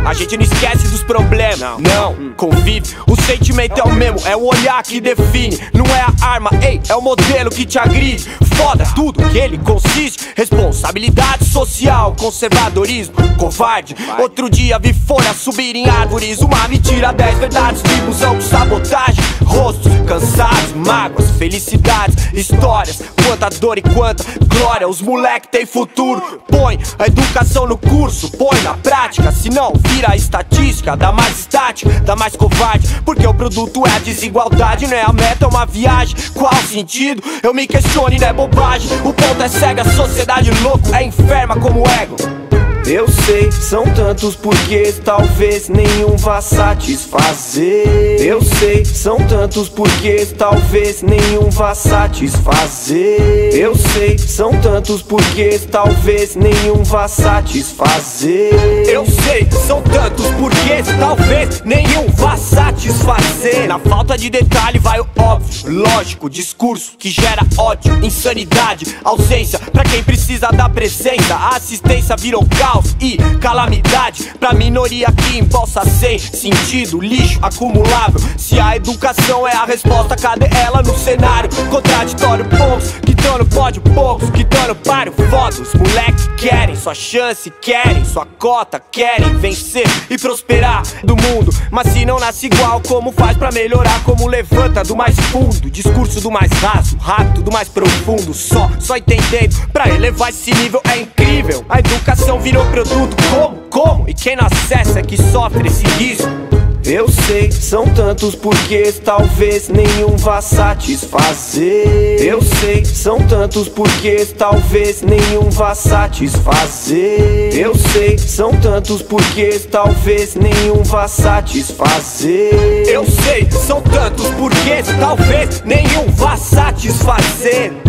A gente não esquece dos problemas, não, convive. O sentimento é o mesmo, é o olhar que define. Não é a arma, ei, é o modelo que te agride. Foda tudo que ele consiste. Responsabilidade social, conservadorismo, covarde. Outro dia vi folhas subir em árvores. Uma mentira, 10 verdades de ilusão com sabotagem. Rostos cansados, mágoas, felicidades, histórias. Quanta dor e quanta glória. Os moleque tem futuro. Põe a educação no curso, põe na prática. Senão vira a estatística. Dá mais estática, dá mais covarde. Porque o produto é a desigualdade. Não é a meta, é uma viagem. Qual sentido? Eu me questiono e não é bobagem. O ponto é cega, a sociedade louco é enferma como ego. Eu sei, são tantos porquês, talvez nenhum vá satisfazer. Eu sei, são tantos porquês, talvez nenhum vá satisfazer. Eu sei, são tantos porquês, talvez nenhum vá satisfazer. Eu sei, são tantos porquês, talvez nenhum vá satisfazer. Na falta de detalhe vai o óbvio, lógico, discurso que gera ódio, insanidade, ausência pra quem precisa da presença. A assistência virou caos e calamidade pra minoria que embolsa sem sentido, lixo acumulável. Se a educação é a resposta, cadê ela no cenário? Contraditório, poucos que tão no pódio, poucos que tão no páreo. Foda, os moleque querem sua chance, querem sua cota, querem vencer e prosperar do mundo. Mas se não nasce igual, como faz pra melhorar? Como levanta do mais fundo? Discurso do mais raso, rápido do mais profundo. Só entendendo pra elevar esse nível é incrível. A educação virou produto, como? E quem não acessa é que sofre esse risco. Eu sei, são tantos porquês, talvez nenhum vá satisfazer. Eu sei, são tantos porquês, talvez nenhum vá satisfazer. Eu sei, são tantos porquês, talvez nenhum vá satisfazer. Eu sei, são tantos porquês, talvez nenhum vá satisfazer.